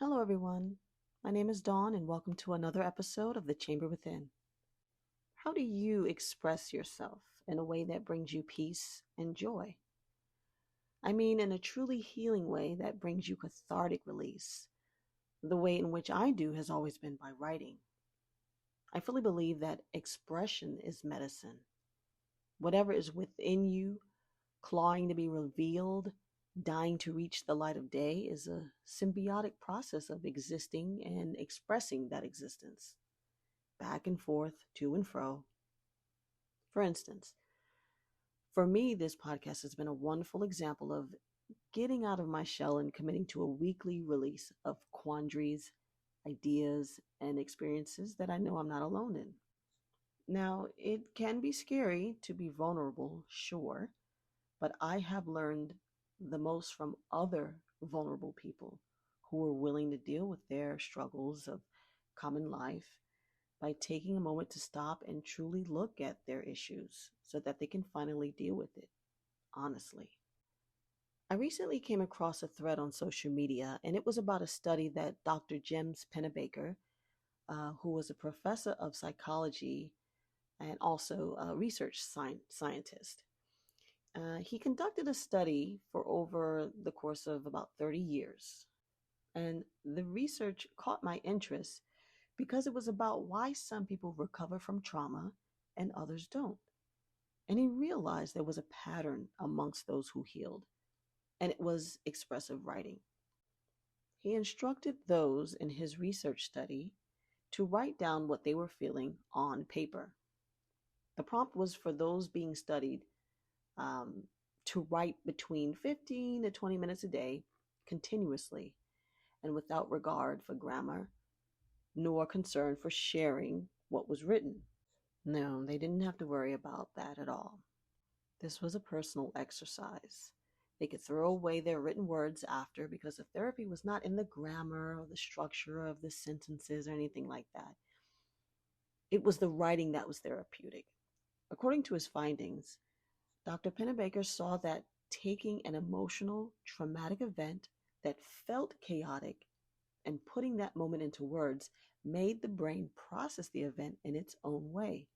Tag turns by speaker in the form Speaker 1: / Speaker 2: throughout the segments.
Speaker 1: Hello, everyone. My name is Dawn, and welcome to another episode of The Chamber Within. How do you express yourself in a way that brings you peace and joy? I mean, in a truly healing way that brings you cathartic release. The way in which I do has always been by writing. I fully believe that expression is medicine. Whatever is within you, clawing to be revealed, dying to reach the light of day, is a symbiotic process of existing and expressing that existence, back and forth, to and fro. For instance, for me, this podcast has been a wonderful example of getting out of my shell and committing to a weekly release of quandaries, ideas, and experiences that I know I'm not alone in. Now, it can be scary to be vulnerable, sure, but I have learned the most from other vulnerable people who are willing to deal with their struggles of common life by taking a moment to stop and truly look at their issues so that they can finally deal with it honestly. I recently came across a thread on social media, and it was about a study that Dr. James Pennebaker, who was a professor of psychology and also a research scientist, he conducted a study for over the course of about 30 years. And the research caught my interest because it was about why some people recover from trauma and others don't. And he realized there was a pattern amongst those who healed, and it was expressive writing. He instructed those in his research study to write down what they were feeling on paper. The prompt was for those being studied um, to write between 15 to 20 minutes a day continuously and without regard for grammar nor concern for sharing what was written. No, they didn't have to worry about that at all. This was a personal exercise. They could throw away their written words after because the therapy was not in the grammar or the structure of the sentences or anything like that. It was the writing that was therapeutic. According to his findings, Dr. Pennebaker saw that taking an emotional, traumatic event that felt chaotic and putting that moment into words made the brain process the event in its own way.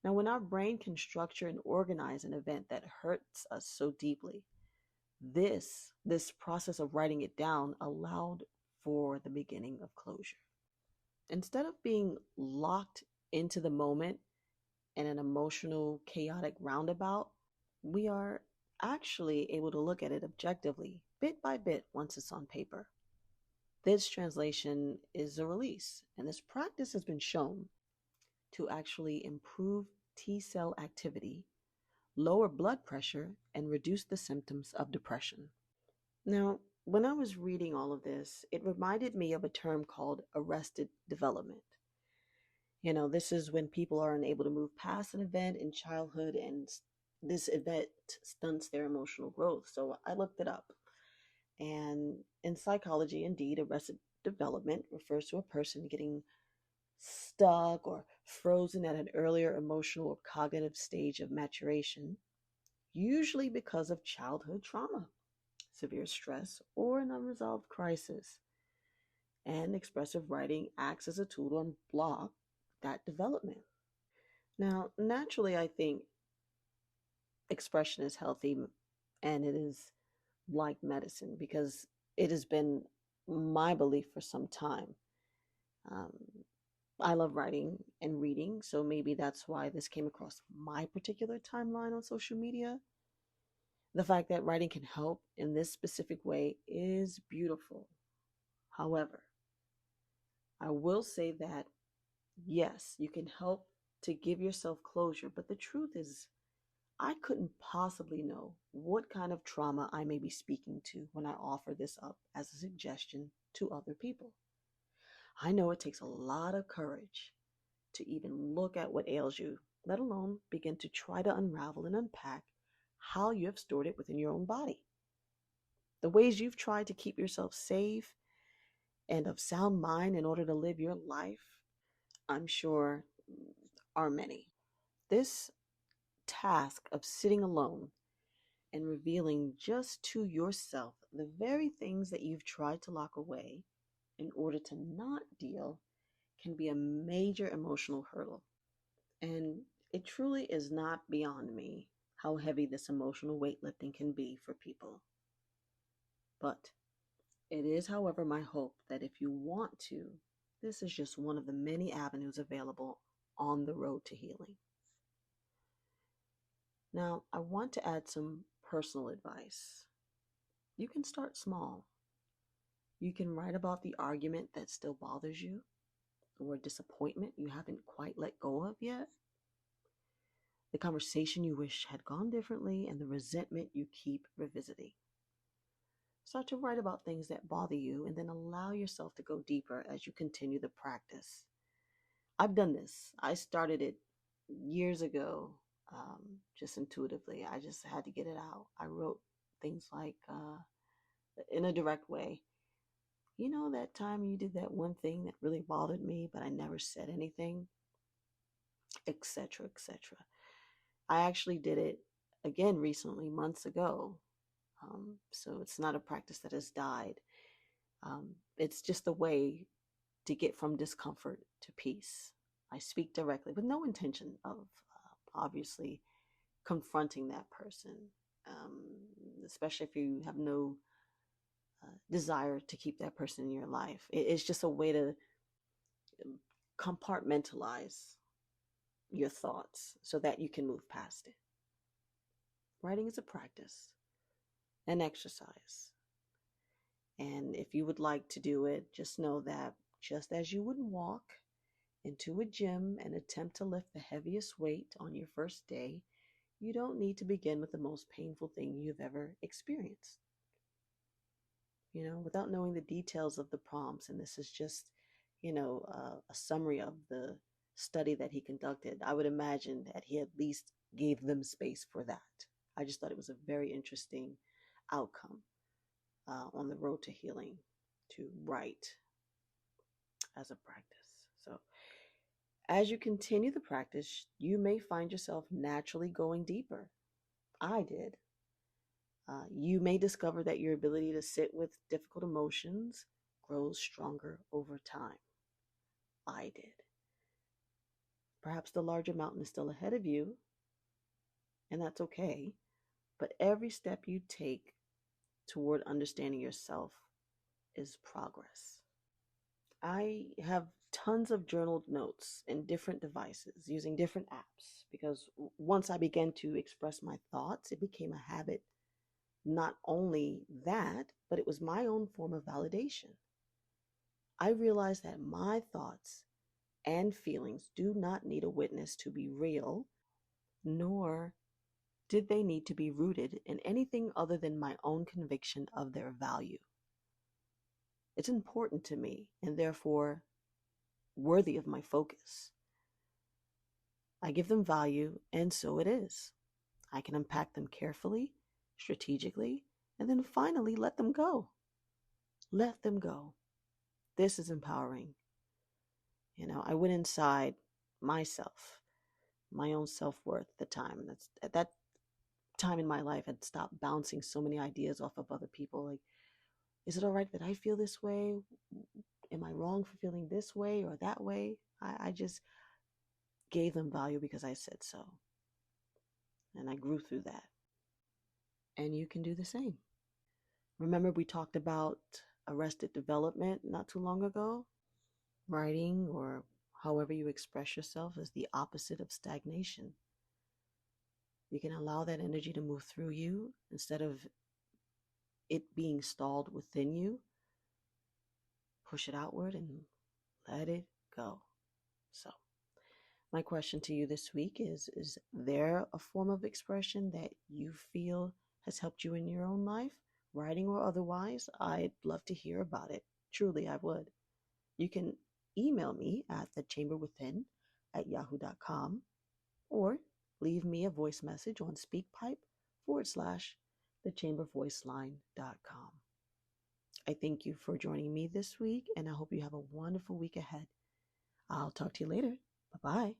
Speaker 1: Now, when our brain can structure and organize an event that hurts us so deeply, this process of writing it down allowed for the beginning of closure. Instead of being locked into the moment in an emotional, chaotic roundabout, we are actually able to look at it objectively, bit by bit, once it's on paper. This translation is a release, and this practice has been shown to actually improve T cell activity, lower blood pressure, and reduce the symptoms of depression. Now, when I was reading all of this, it reminded me of a term called arrested development. This is when people are unable to move past an event in childhood and this event stunts their emotional growth. So I looked it up. And in psychology, indeed, arrested development refers to a person getting stuck or frozen at an earlier emotional or cognitive stage of maturation, usually because of childhood trauma, severe stress, or an unresolved crisis. And expressive writing acts as a tool to unblock that development. Now, naturally, I think expression is healthy and it is like medicine because it has been my belief for some time. Um, I love writing and reading, so maybe that's why this came across my particular timeline on social media. The fact that writing can help in this specific way is beautiful. However, I will say that yes, you can help to give yourself closure, but the truth is, I couldn't possibly know what kind of trauma I may be speaking to when I offer this up as a suggestion to other people. I know it takes a lot of courage to even look at what ails you, let alone begin to try to unravel and unpack how you have stored it within your own body. The ways you've tried to keep yourself safe and of sound mind in order to live your life, I'm sure, are many. This task of sitting alone and revealing just to yourself the very things that you've tried to lock away in order to not deal can be a major emotional hurdle. And it truly is not beyond me how heavy this emotional weightlifting can be for people. But it is, however, my hope that if you want to, this is just one of the many avenues available on the road to healing. Now, I want to add some personal advice. You can start small. You can write about the argument that still bothers you, or disappointment you haven't quite let go of yet, the conversation you wish had gone differently, and the resentment you keep revisiting. Start to write about things that bother you and then allow yourself to go deeper as you continue the practice. I've done this. I started it years ago, just intuitively. I just had to get it out. I wrote things like, in a direct way, you know, that time you did that one thing that really bothered me, but I never said anything, etc., etc. I actually did it again recently, months ago. So it's not a practice that has died. It's just a way to get from discomfort to peace. I speak directly with no intention of obviously confronting that person, especially if you have no desire to keep that person in your life. It's just a way to compartmentalize your thoughts so that you can move past it. Writing is a practice, an exercise. And if you would like to do it, just know that just as you would walk into a gym and attempt to lift the heaviest weight on your first day, you don't need to begin with the most painful thing you've ever experienced. You know, without knowing the details of the prompts, and this is just, a summary of the study that he conducted, I would imagine that he at least gave them space for that. I just thought it was a very interesting outcome on the road to healing, to write as a practice. So as you continue the practice, you may find yourself naturally going deeper. I did. You may discover that your ability to sit with difficult emotions grows stronger over time. I did. Perhaps the larger mountain is still ahead of you, and that's okay. But every step you take toward understanding yourself is progress. I have tons of journaled notes in different devices using different apps because once I began to express my thoughts, it became a habit. Not only that, but it was my own form of validation. I realized that my thoughts and feelings do not need a witness to be real, nor did they need to be rooted in anything other than my own conviction of their value. It's important to me and therefore worthy of my focus. I give them value, and so it is. I can unpack them carefully, strategically, and then finally let them go. Let them go. This is empowering. I went inside myself, my own self-worth at the time. That's at that time in my life, I'd stopped bouncing so many ideas off of other people. Like, is it all right that I feel this way? Am I wrong for feeling this way or that way? I just gave them value because I said so. And I grew through that. And you can do the same. Remember, we talked about arrested development not too long ago? Writing, or however you express yourself, is the opposite of stagnation. You can allow that energy to move through you instead of it being stalled within you. Push it outward and let it go. So, my question to you this week is there a form of expression that you feel has helped you in your own life, writing or otherwise? I'd love to hear about it. Truly, I would. You can email me at thechamberwithin@yahoo.com or leave me a voice message on SpeakPipe/thechambervoiceline.com. I thank you for joining me this week, and I hope you have a wonderful week ahead. I'll talk to you later. Bye-bye.